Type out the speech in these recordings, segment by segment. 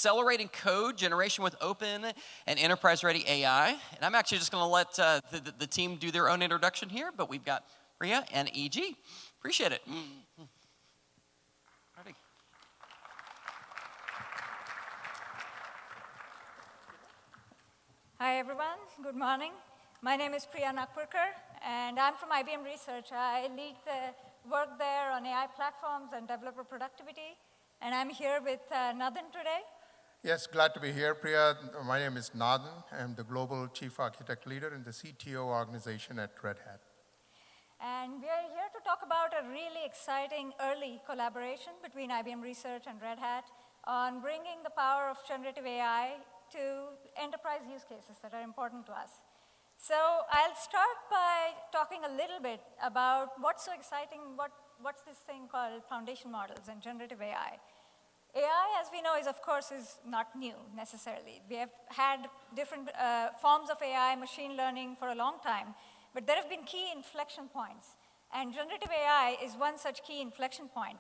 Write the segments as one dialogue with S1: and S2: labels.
S1: accelerating code generation with open and enterprise-ready AI. And I'm actually just going to let the team do their own introduction here, but we've got Priya and EG. Appreciate it. Ready.
S2: Hi, everyone. Good morning. My name is Priya Nagpurkar, and I'm from IBM Research. I lead the work there on AI platforms and developer productivity, and I'm here with Nadhan today.
S3: Yes, glad to be here, Priya. My name is Nadhan. I'm the Global Chief Architect Leader in the CTO organization at Red Hat.
S2: And we are here to talk about a really exciting early collaboration between IBM Research and Red Hat on bringing the power of generative AI to enterprise use cases that are important to us. So I'll start by talking a little bit about what's so exciting, what's this thing called foundation models and generative AI. AI, as we know, of course, is not new necessarily. We have had different forms of AI, machine learning for a long time, but there have been key inflection points. And generative AI is one such key inflection point.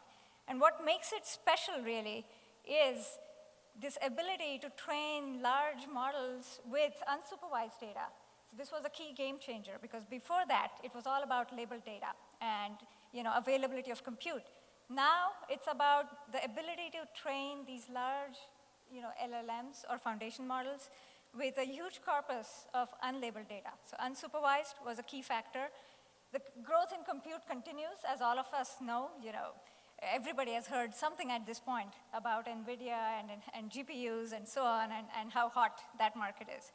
S2: And what makes it special, really, is this ability to train large models with unsupervised data. So this was a key game changer, because before that, it was all about labeled data and availability of compute. Now, it's about the ability to train these large LLMs or foundation models with a huge corpus of unlabeled data. So unsupervised was a key factor. The growth in compute continues, as all of us know. Everybody has heard something at this point about NVIDIA and GPUs and so on, and how hot that market is.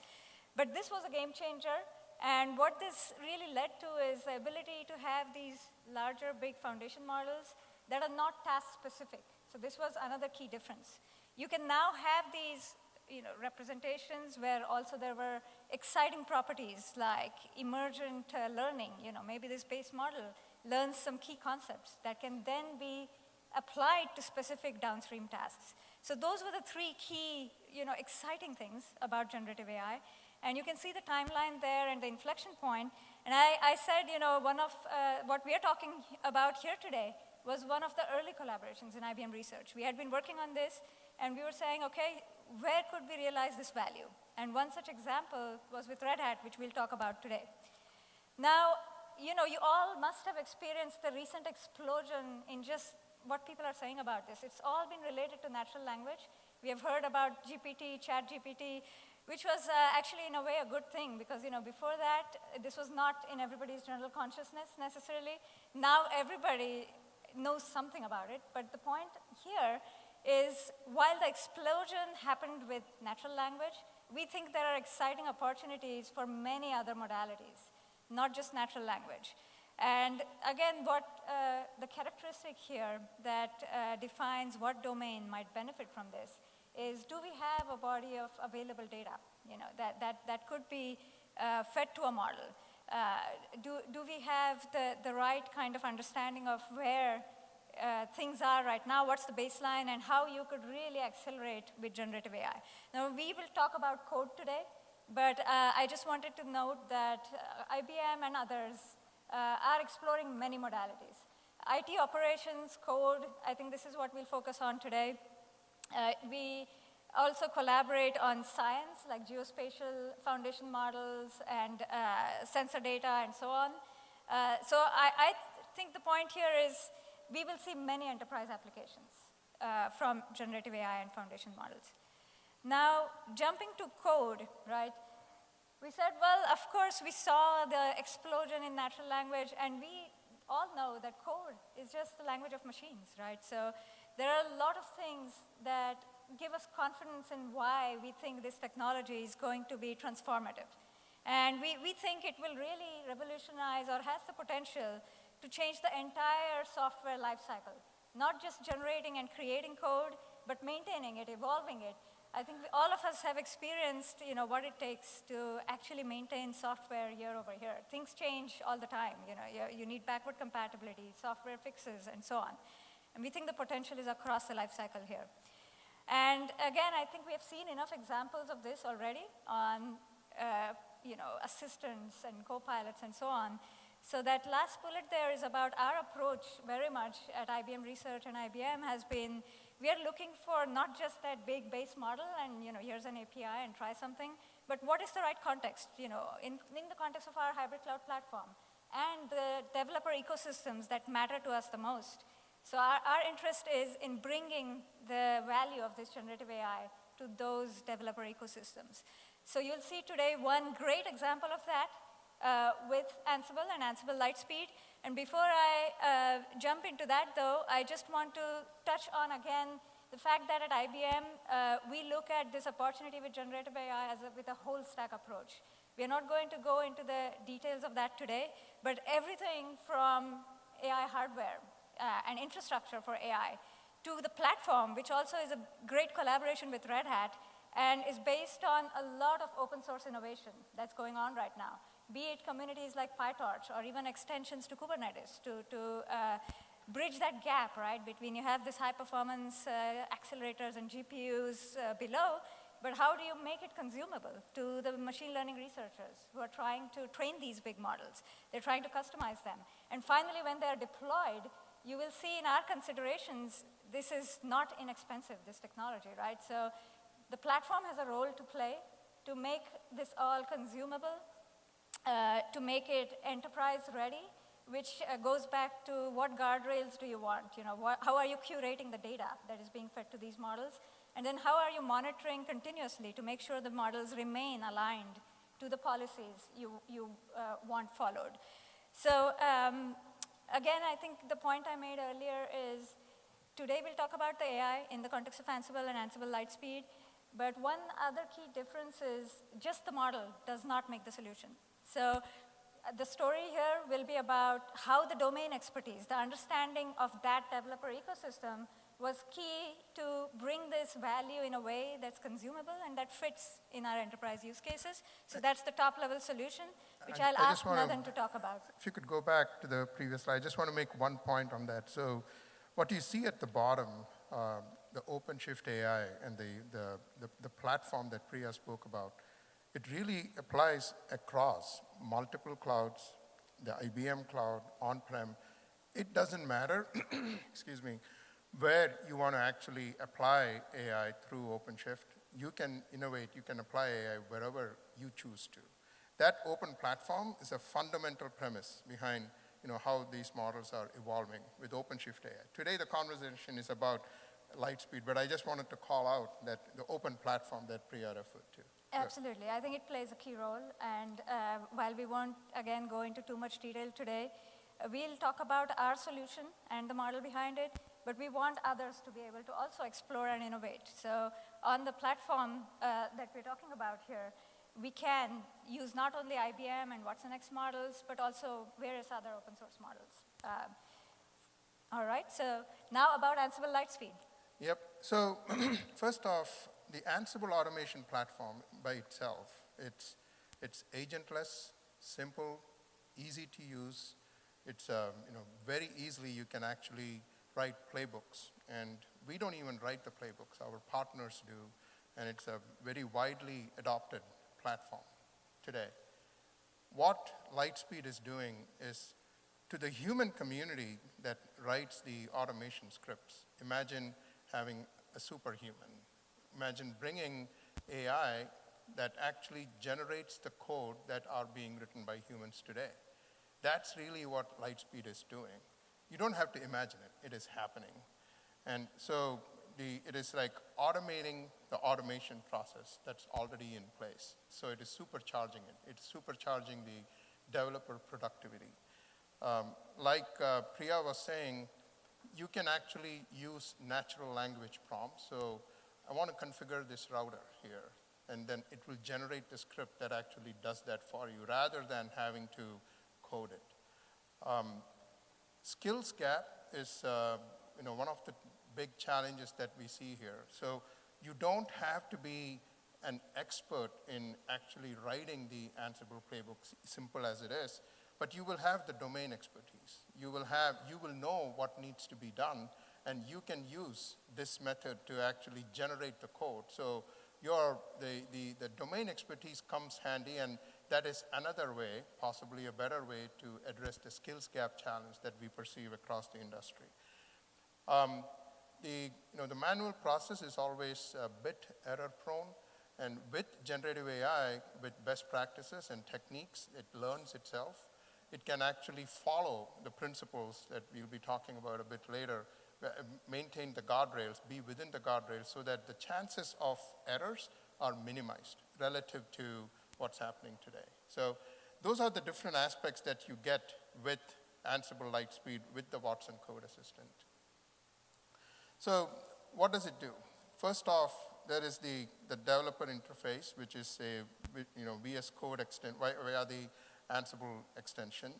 S2: But this was a game changer, and what this really led to is the ability to have these larger, big foundation models that are not task-specific. So this was another key difference. You can now have these representations where also there were exciting properties like emergent learning. Maybe this base model learns some key concepts that can then be applied to specific downstream tasks. So those were the three key exciting things about generative AI. And you can see the timeline there and the inflection point. And I said, one of what we are talking about here today was one of the early collaborations in IBM Research. We had been working on this, and we were saying, OK, where could we realize this value? And one such example was with Red Hat, which we'll talk about today. Now, you all must have experienced the recent explosion in just what people are saying about this. It's all been related to natural language. We have heard about GPT, ChatGPT, which was actually, in a way, a good thing, because before that, this was not in everybody's general consciousness necessarily. Now everybody knows something about it. But the point here is, while the explosion happened with natural language, we think there are exciting opportunities for many other modalities, not just natural language. And again, what the characteristic here that defines what domain might benefit from this is, do we have a body of available data that could be fed to a model? Do we have the right kind of understanding of where things are right now, what's the baseline, and how you could really accelerate with generative AI? Now, we will talk about code today, but I just wanted to note that IBM and others are exploring many modalities. IT operations, code, I think this is what we'll focus on today. We also collaborate on science, like geospatial foundation models and sensor data and so on. So I think the point here is, we will see many enterprise applications from generative AI and foundation models. Now, jumping to code, right? We said, well, of course, we saw the explosion in natural language, and we all know that code is just the language of machines, right? So there are a lot of things that give us confidence in why we think this technology is going to be transformative. And we think it will really revolutionize, or has the potential to change the entire software lifecycle, not just generating and creating code, but maintaining it, evolving it. I think all of us have experienced what it takes to actually maintain software year over year. Things change all the time. You need backward compatibility, software fixes, and so on. And we think the potential is across the lifecycle here. And again, I think we have seen enough examples of this already on assistants and co-pilots and so on. So that last bullet there is about our approach very much at IBM Research, and IBM has been we are looking for not just that big base model and here's an API and try something, but what is the right context, in the context of our hybrid cloud platform and the developer ecosystems that matter to us the most. So our interest is in bringing the value of this generative AI to those developer ecosystems. So you'll see today one great example of that with Ansible and Ansible Lightspeed. And before I jump into that, though, I just want to touch on, again, the fact that at IBM, we look at this opportunity with generative AI with a whole stack approach. We are not going to go into the details of that today, but everything from AI hardware and infrastructure for AI to the platform, which also is a great collaboration with Red Hat and is based on a lot of open source innovation that's going on right now, be it communities like PyTorch or even extensions to Kubernetes to bridge that gap, right, between you have this high performance accelerators and GPUs below, but how do you make it consumable to the machine learning researchers who are trying to train these big models? They're trying to customize them. And finally, when they're deployed, you will see in our considerations, this is not inexpensive, this technology, right? So the platform has a role to play to make this all consumable, to make it enterprise ready, which goes back to what guardrails do you want? How are you curating the data that is being fed to these models? And then how are you monitoring continuously to make sure the models remain aligned to the policies you want followed? So again, I think the point I made earlier is today we'll talk about the AI in the context of Ansible and Ansible Lightspeed. But one other key difference is just the model does not make the solution. So the story here will be about how the domain expertise, the understanding of that developer ecosystem was key to bring this value in a way that's consumable and that fits in our enterprise use cases. So that's the top level solution, which I'll ask Nadhan to talk about.
S3: If you could go back to the previous slide, I just want to make one point on that. So what you see at the bottom, the OpenShift AI and the platform that Priya spoke about, it really applies across multiple clouds, the IBM cloud, on-prem. It doesn't matter, excuse me, where you want to actually apply AI through OpenShift. You can innovate, you can apply AI wherever you choose to. That open platform is a fundamental premise behind how these models are evolving with OpenShift AI. Today the conversation is about Lightspeed, but I just wanted to call out that the open platform that Priya referred to.
S2: Absolutely. I think it plays a key role. And while we won't, again, go into too much detail today, we'll talk about our solution and the model behind it, but we want others to be able to also explore and innovate. So on the platform that we're talking about here, we can use not only IBM and watsonx models, but also various other open source models. All right, so now about Ansible Lightspeed.
S3: Yep, so first off, the Ansible automation platform by itself, it's agentless, simple, easy to use. It's very easily you can actually write playbooks, and we don't even write the playbooks, our partners do, and it's a very widely adopted platform today. What Lightspeed is doing is to the human community that writes the automation scripts. Imagine having a superhuman. Imagine bringing AI that actually generates the code that are being written by humans today. That's really what Lightspeed is doing. You don't have to imagine it, it is happening. And so it is like automating the automation process that's already in place. So it is supercharging it. It's supercharging the developer productivity. Like Priya was saying, you can actually use natural language prompts. So I want to configure this router here, and then it will generate the script that actually does that for you rather than having to code it. Skills gap is one of the big challenges that we see here. So you don't have to be an expert in actually writing the Ansible playbooks, simple as it is, but you will have the domain expertise. You will know what needs to be done, and you can use this method to actually generate the code. So the domain expertise comes handy, and that is another way, possibly a better way, to address the skills gap challenge that we perceive across the industry. the manual process is always a bit error prone, and with generative AI, with best practices and techniques, it learns itself. It can actually follow the principles that we'll be talking about a bit later, maintain the guardrails, be within the guardrails, so that the chances of errors are minimized relative to what's happening today. So those are the different aspects that you get with Ansible Lightspeed with the Watson Code Assistant. So what does it do? First off, there is the developer interface, which is a VS Code via the Ansible extension.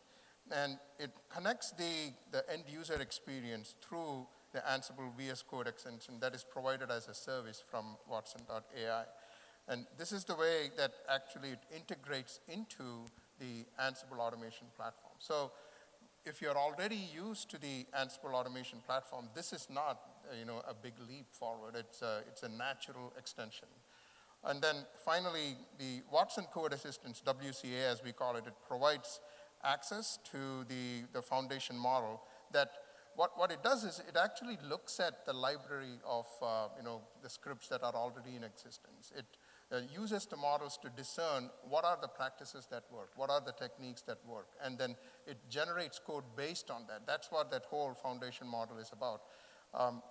S3: And it connects the end user experience through the Ansible VS Code extension that is provided as a service from Watson.ai. And this is the way that actually it integrates into the Ansible automation platform. So if you're already used to the Ansible automation platform, this is not a big leap forward. It's a natural extension. And then finally, the Watson Code Assistance, WCA as we call it, it provides access to the foundation model that what it does is it actually looks at the library of the scripts that are already in existence. It uses the models to discern what are the practices that work, what are the techniques that work, and then it generates code based on that. That's what that whole foundation model is about.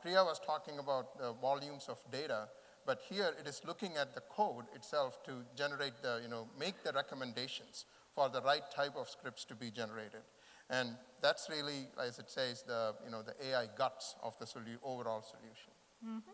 S3: Priya was talking about the volumes of data, but here it is looking at the code itself to generate make the recommendations for the right type of scripts to be generated. And that's really, as it says, the AI guts of the overall solution.
S2: Mm-hmm.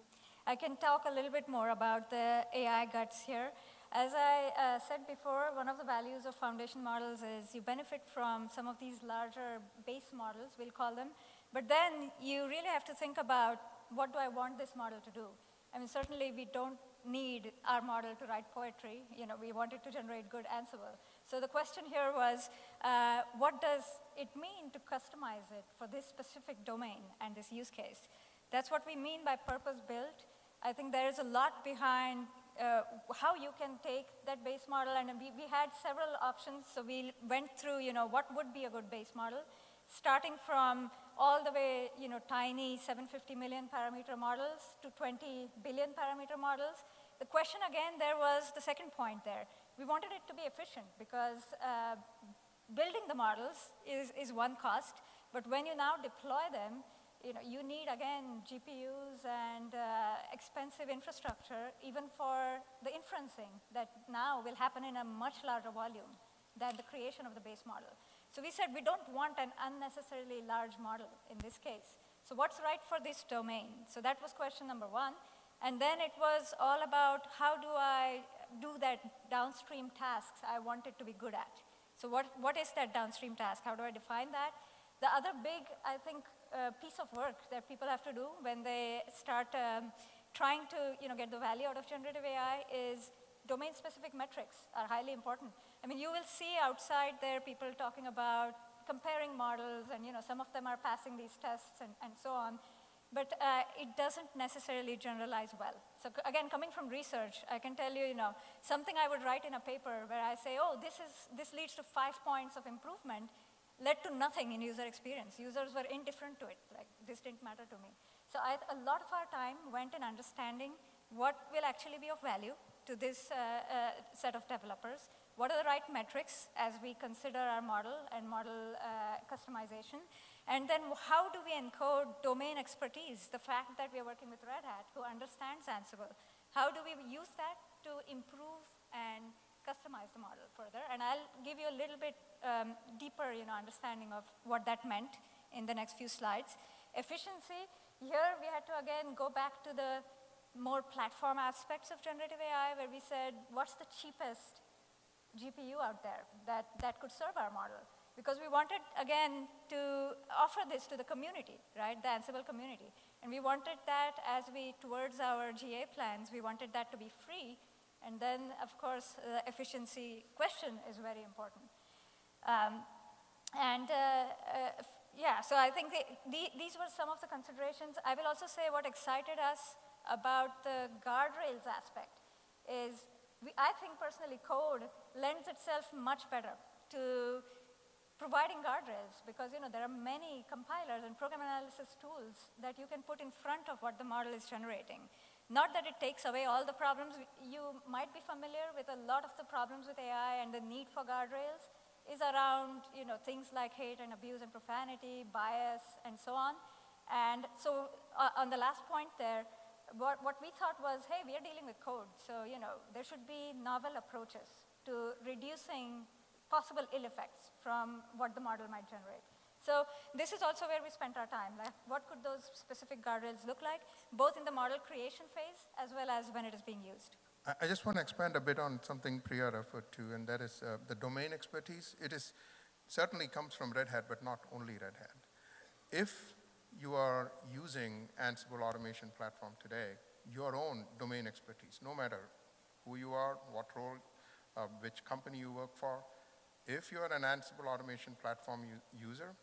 S2: I can talk a little bit more about the AI guts here. As I said before, one of the values of foundation models is you benefit from some of these larger base models, we'll call them, but then you really have to think about what do I want this model to do? I mean, certainly we don't need our model to write poetry. We want it to generate good Ansible. So the question here was, what does it mean to customize it for this specific domain and this use case? That's what we mean by purpose-built. I think there is a lot behind how you can take that base model, and we had several options. So we went through, what would be a good base model, starting from all the way, tiny 750 million parameter models to 20 billion parameter models. The question again, there was the second point there. We wanted it to be efficient because building the models is one cost, but when you now deploy them, you need, again, GPUs and expensive infrastructure, even for the inferencing that now will happen in a much larger volume than the creation of the base model. So we said we don't want an unnecessarily large model in this case. So what's right for this domain? So that was question number one. And then it was all about how do I do that downstream tasks I want it to be good at. So what is that downstream task? How do I define that? The other big, I think, piece of work that people have to do when they start trying to get the value out of generative AI is domain-specific metrics are highly important. I mean, you will see outside there people talking about comparing models, and some of them are passing these tests and so on. But it doesn't necessarily generalize well. So again, coming from research, I can tell you, something I would write in a paper where I say, oh, this leads to 5 points of improvement, led to nothing in user experience. Users were indifferent to it. Like, this didn't matter to me. So a lot of our time went in understanding what will actually be of value to this set of developers. What are the right metrics as we consider our model and model customization? And then how do we encode domain expertise, the fact that we are working with Red Hat, who understands Ansible? How do we use that to improve and customize the model further? And I'll give you a little bit deeper understanding of what that meant in the next few slides. Efficiency, here we had to again go back to the more platform aspects of generative AI, where we said, what's the cheapest GPU out there that could serve our model? Because we wanted, again, to offer this to the community, right, the Ansible community. And we wanted that towards our GA plans, we wanted that to be free. And then, of course, the efficiency question is very important. Yeah, so I think these were some of the considerations. I will also say what excited us about the guardrails aspect is, I think personally, code lends itself much better to providing guardrails, because there are many compilers and program analysis tools that you can put in front of what the model is generating. Not that it takes away all the problems. You might be familiar with a lot of the problems with AI, and the need for guardrails is around things like hate and abuse and profanity, bias, and so on. And so on the last point there, what we thought was, hey, we are dealing with code, so there should be novel approaches to reducing possible ill effects from what the model might generate. So this is also where we spent our time. Like, what could those specific guardrails look like, both in the model creation phase as well as when it is being used?
S3: I just want to expand a bit on something Priya referred to, and that is the domain expertise. It is certainly comes from Red Hat, but not only Red Hat. If you are using Ansible automation platform today, your own domain expertise, no matter who you are, what role, which company you work for, if you're an Ansible automation platform user,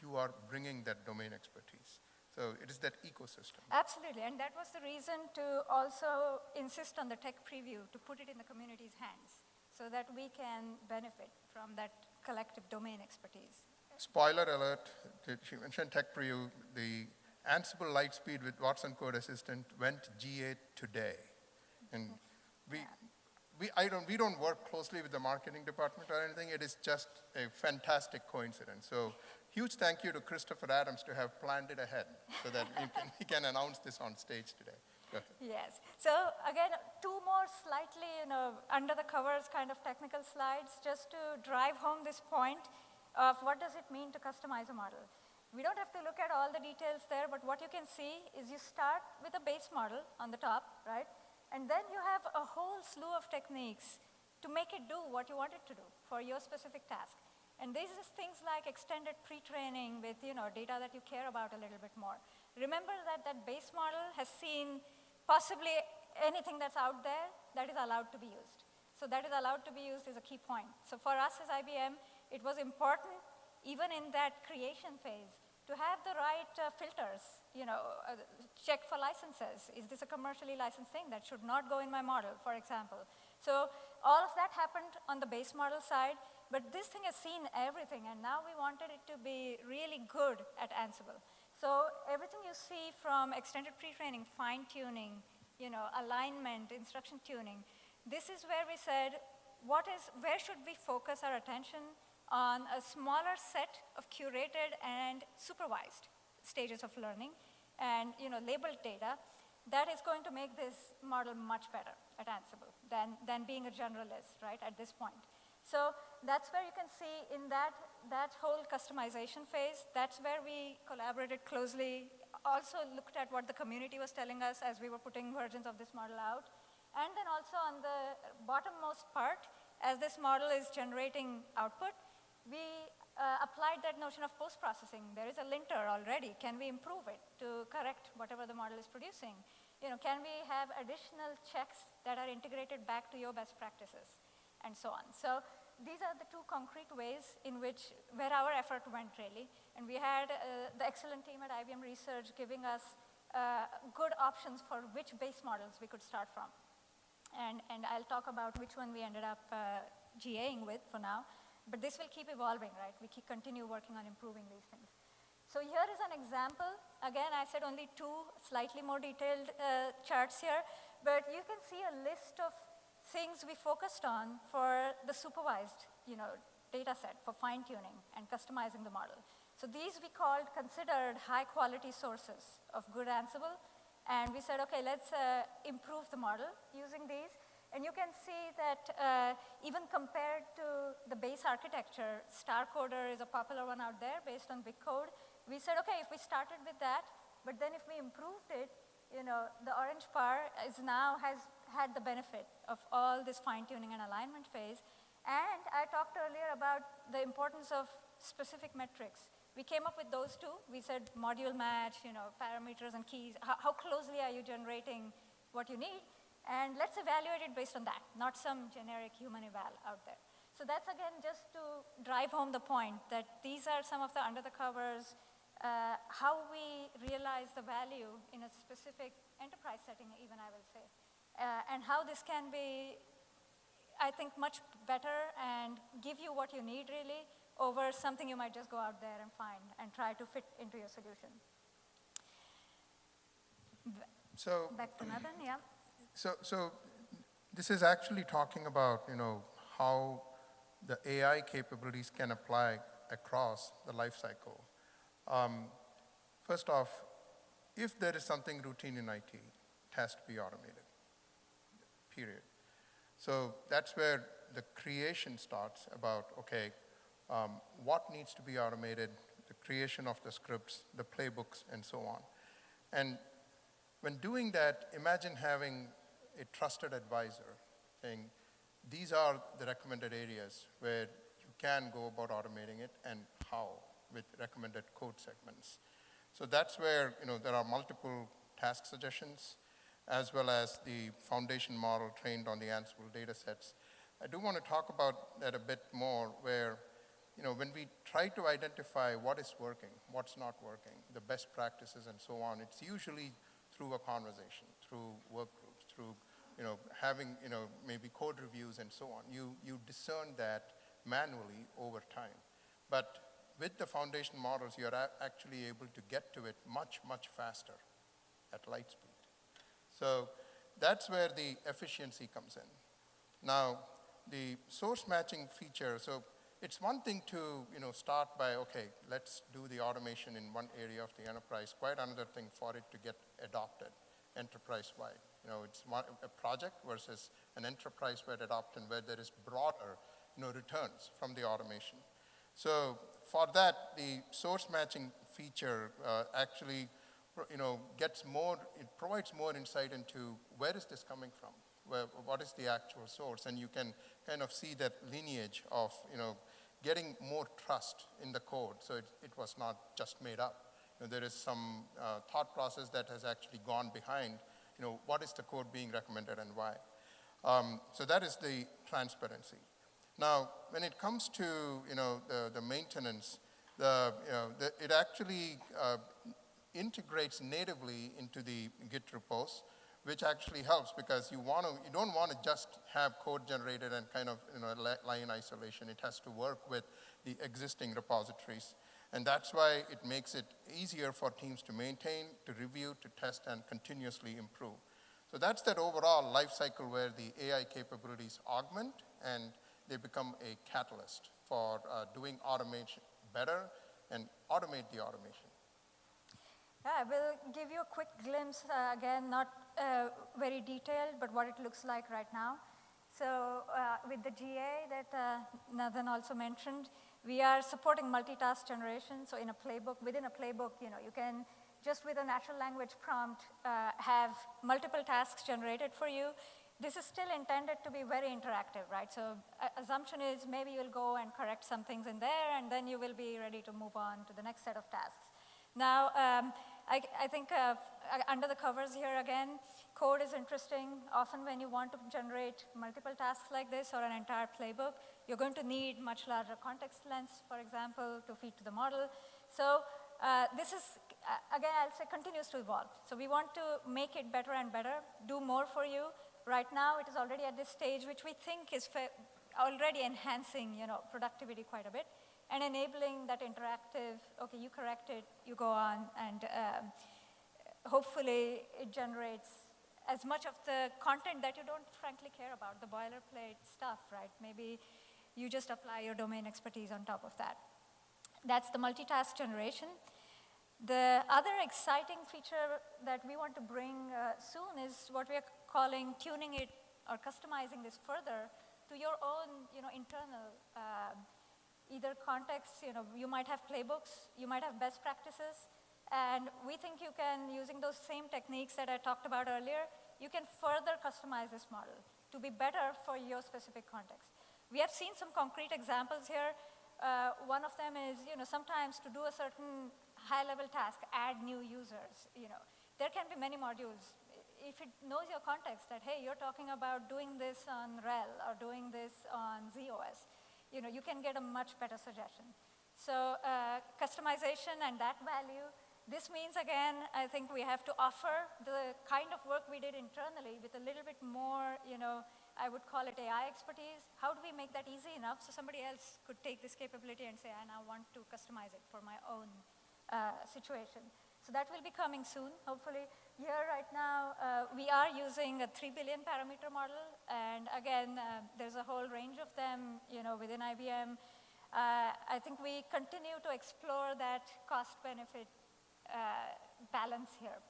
S3: you are bringing that domain expertise. So it is that ecosystem.
S2: Absolutely, and that was the reason to also insist on the tech preview, to put it in the community's hands, so that we can benefit from that collective domain expertise.
S3: Spoiler alert, she mentioned tech preview, the Ansible Lightspeed with Watson Code Assistant went GA today. And we don't work closely with the marketing department or anything. It is just a fantastic coincidence. So huge thank you to Christopher Adams to have planned it ahead so that we can announce this on stage today. Go ahead.
S2: Yes. So again, two more slightly under the covers kind of technical slides just to drive home this point of what does it mean to customize a model. We don't have to look at all the details there, but what you can see is you start with a base model on the top, right? And then you have a whole slew of techniques to make it do what you want it to do for your specific task. And these are things like extended pre-training with data that you care about a little bit more. Remember that that base model has seen possibly anything that's out there that is allowed to be used. So that is allowed to be used is a key point. So for us as IBM, it was important, even in that creation phase, to have the right filters, check for licenses. Is this a commercially licensed thing that should not go in my model, for example? So all of that happened on the base model side, but this thing has seen everything, and now we wanted it to be really good at Ansible. So everything you see from extended pre-training, fine-tuning, alignment, instruction tuning, this is where we said, where should we focus our attention on a smaller set of curated and supervised stages of learning and labeled data that is going to make this model much better at Ansible than being a generalist, right, at this point. So that's where you can see in that whole customization phase, that's where we collaborated closely, also looked at what the community was telling us as we were putting versions of this model out. And then also on the bottommost part, as this model is generating output, we applied that notion of post-processing. There is a linter already. Can we improve it to correct whatever the model is producing? Can we have additional checks that are integrated back to your best practices, and so on. So these are the two concrete ways in where our effort went, really. And we had the excellent team at IBM Research giving us good options for which base models we could start from. And I'll talk about which one we ended up GAing with for now. But this will keep evolving, right? We continue working on improving these things. So here is an example. Again, I said only two slightly more detailed charts here, but you can see a list of things we focused on for the supervised data set for fine-tuning and customizing the model. So these we considered high-quality sources of good Ansible, and we said, okay, let's improve the model using these. And you can see that even compared to the base architecture, StarCoder is a popular one out there based on big code. We said, okay, if we started with that, but then if we improved it, the orange bar has had the benefit of all this fine-tuning and alignment phase. And I talked earlier about the importance of specific metrics. We came up with those two. We said module match, parameters and keys. How closely are you generating what you need? And let's evaluate it based on that, not some generic human eval out there. So that's, again, just to drive home the point that these are some of the under the covers, how we realize the value in a specific enterprise setting, even I will say, and how this can be, I think, much better and give you what you need, really, over something you might just go out there and find and try to fit into your solution.
S3: So,
S2: Back to Nadhan, yeah.
S3: so this is actually talking about, how the AI capabilities can apply across the life cycle. First off, if there is something routine in IT, it has to be automated, period. So that's where the creation starts about, okay, what needs to be automated, the creation of the scripts, the playbooks, and so on. And when doing that, imagine having a trusted advisor saying, these are the recommended areas where you can go about automating it and how with recommended code segments. So that's where there are multiple task suggestions as well as the foundation model trained on the Ansible data sets. I do want to talk about that a bit more where when we try to identify what is working, what's not working, the best practices and so on, it's usually through a conversation, through work groups, through having maybe code reviews and so on. You discern that manually over time. But with the foundation models, you're actually able to get to it much, much faster at light speed. So that's where the efficiency comes in. Now, the source matching feature, so it's one thing to start by, okay, let's do the automation in one area of the enterprise. Quite another thing for it to get adopted enterprise-wide. It's a project versus an enterprise-wide adoption where there is broader returns from the automation. So for that, the source matching feature actually gets more, it provides more insight into where is this coming from, what is the actual source, and you can kind of see that lineage of getting more trust in the code, so it was not just made up. There is some thought process that has actually gone behind what is the code being recommended and why. So that is the transparency. Now, when it comes to the maintenance, it actually integrates natively into the Git repos, which actually helps because you don't want to just have code generated and kind of lie in isolation. It has to work with the existing repositories. And that's why it makes it easier for teams to maintain, to review, to test, and continuously improve. So that's that overall life cycle where the AI capabilities augment and they become a catalyst for doing automation better and automate the automation.
S2: Yeah, I will give you a quick glimpse, again, not very detailed, but what it looks like right now. So with the GA that Nadhan also mentioned, we are supporting multitask generation. So in a playbook, within a playbook, you can just with a natural language prompt have multiple tasks generated for you. This is still intended to be very interactive, right? So assumption is maybe you'll go and correct some things in there, and then you will be ready to move on to the next set of tasks. Now, I think under the covers here again, code is interesting. Often when you want to generate multiple tasks like this or an entire playbook, you're going to need much larger context lengths, for example, to feed to the model. So this is, again, I'll say continues to evolve. So we want to make it better and better, do more for you. Right now, it is already at this stage, which we think is already enhancing productivity quite a bit and enabling that interactive, okay, you correct it, you go on, and hopefully it generates as much of the content that you don't frankly care about, the boilerplate stuff, right? Maybe you just apply your domain expertise on top of that. That's the multitask generation. The other exciting feature that we want to bring soon is what we are calling tuning it or customizing this further to your own internal either context. You might have playbooks, you might have best practices, and we think you can, using those same techniques that I talked about earlier, you can further customize this model to be better for your specific context. We have seen some concrete examples here. One of them is, sometimes to do a certain high-level task, add new users. There can be many modules. If it knows your context that, hey, you're talking about doing this on RHEL or doing this on ZOS, you can get a much better suggestion. So customization and that value, this means, again, I think we have to offer the kind of work we did internally with a little bit more, I I would call it AI expertise. How do we make that easy enough so somebody else could take this capability and say, I now want to customize it for my own situation. So that will be coming soon, hopefully. Here right now, we are using a 3 billion parameter model, and again, there's a whole range of them, within IBM. I think we continue to explore that cost-benefit balance here.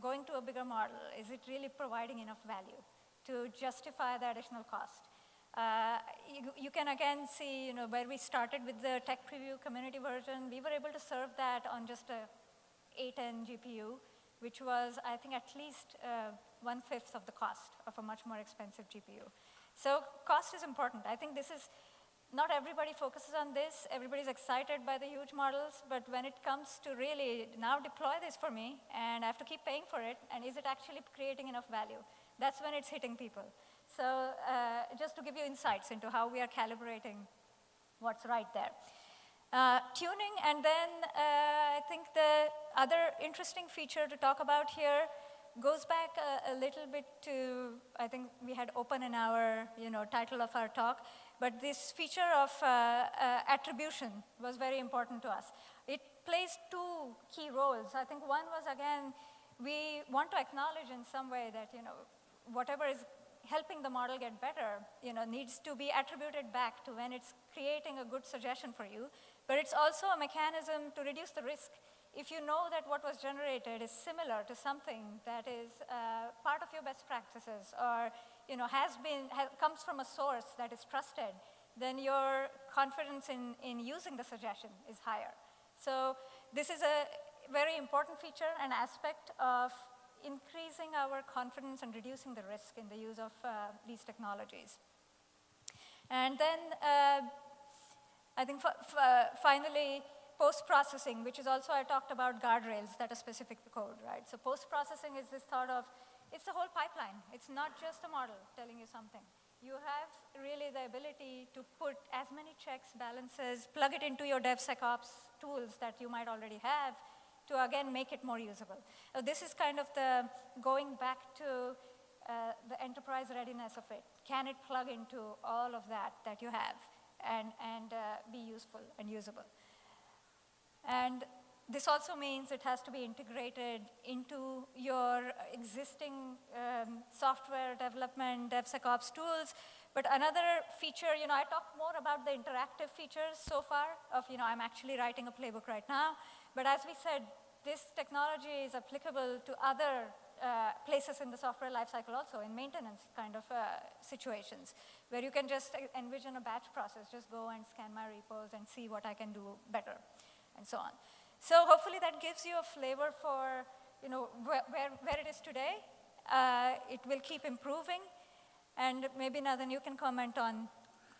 S2: Going to a bigger model, is it really providing enough value to justify the additional cost? You can again see, where we started with the tech preview community version, we were able to serve that on just a A10 GPU, which was, I think, at least 1/5 of the cost of a much more expensive GPU. So cost is important. I think this is, not everybody focuses on this. Everybody's excited by the huge models, but when it comes to really, now deploy this for me, and I have to keep paying for it, and is it actually creating enough value? That's when it's hitting people. So just to give you insights into how we are calibrating what's right there. Tuning, and then I think the other interesting feature to talk about here goes back a little bit to, I think we had open in our title of our talk, but this feature of attribution was very important to us. It plays two key roles. I think one was, again, we want to acknowledge in some way that whatever is helping the model get better needs to be attributed back to when it's creating a good suggestion for you. But it's also a mechanism to reduce the risk. If you know that what was generated is similar to something that is part of your best practices, or comes from a source that is trusted, then your confidence in using the suggestion is higher. So this is a very important feature and aspect of increasing our confidence and reducing the risk in the use of these technologies. And then I think finally, post-processing, which is also, I talked about guardrails that are specific to code, right? So post-processing is this thought of, it's the whole pipeline. It's not just a model telling you something. You have really the ability to put as many checks, balances, plug it into your DevSecOps tools that you might already have to, again, make it more usable. This is kind of the going back to the enterprise readiness of it. Can it plug into all of that you have and be useful and usable? And this also means it has to be integrated into your existing software development, DevSecOps tools. But another feature, I talked more about the interactive features so far of, I'm actually writing a playbook right now. But as we said, this technology is applicable to other places in the software lifecycle also, in maintenance kind of situations, where you can just envision a batch process, just go and scan my repos and see what I can do better, and so on. So hopefully that gives you a flavor for where it is today. It will keep improving, and maybe Nadhan, you can comment on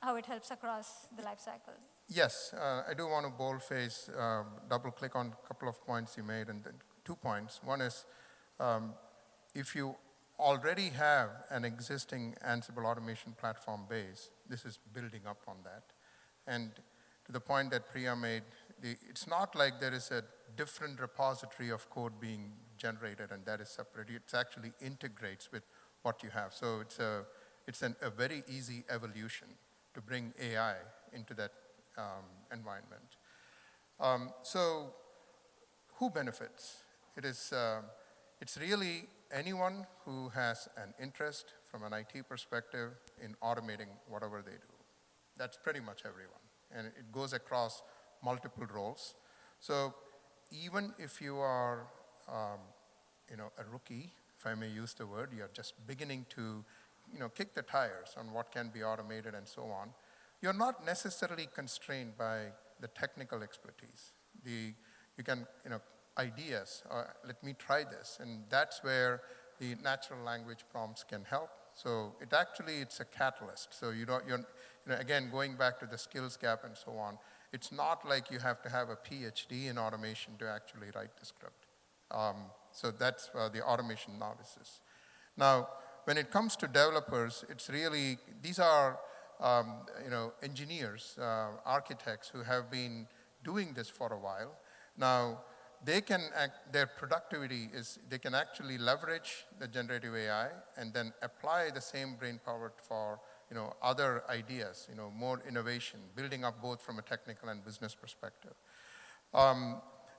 S2: how it helps across the life cycle.
S3: Yes, I do want to boldface, double-click on a couple of points you made, and then 2 points. One is, if you already have an existing Ansible automation platform base, this is building up on that. And to the point that Priya made, it's not like there is a different repository of code being generated and that is separate. It actually integrates with what you have. So it's a very easy evolution to bring AI into that environment. So who benefits? It's really anyone who has an interest from an IT perspective in automating whatever they do. That's pretty much everyone. And it goes across multiple roles. So even if you are a rookie, if I may use the word, you're just beginning to kick the tires on what can be automated and so on, you're not necessarily constrained by the technical expertise. You can, ideas, let me try this. And that's where the natural language prompts can help. So it's a catalyst. So again, going back to the skills gap and so on, it's not like you have to have a PhD in automation to actually write the script. So that's the automation novices. Now, when it comes to developers, it's really, these are engineers, architects who have been doing this for a while. Now, their productivity is, they can actually leverage the generative AI and then apply the same brain power for, other ideas, more innovation, building up both from a technical and business perspective.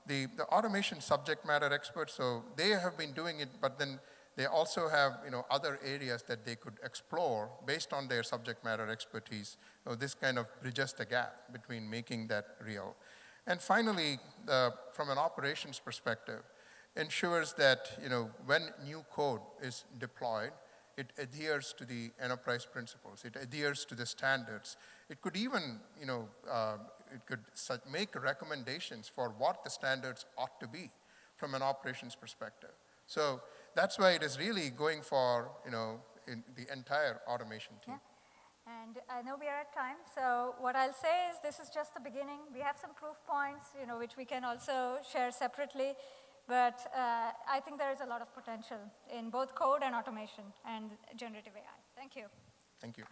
S3: The automation subject matter experts, so they have been doing it, but then they also have, other areas that they could explore based on their subject matter expertise. This kind of bridges the gap between making that real. And finally, from an operations perspective, ensures that, when new code is deployed, it adheres to the enterprise principles. It adheres to the standards. It could even, it could make recommendations for what the standards ought to be from an operations perspective. So that's why it is really going for, in the entire automation team.
S2: Yeah. And I know we are at time, so what I'll say is this is just the beginning. We have some proof points, which we can also share separately. But I think there is a lot of potential in both code and automation and generative AI. Thank you.
S3: Thank you.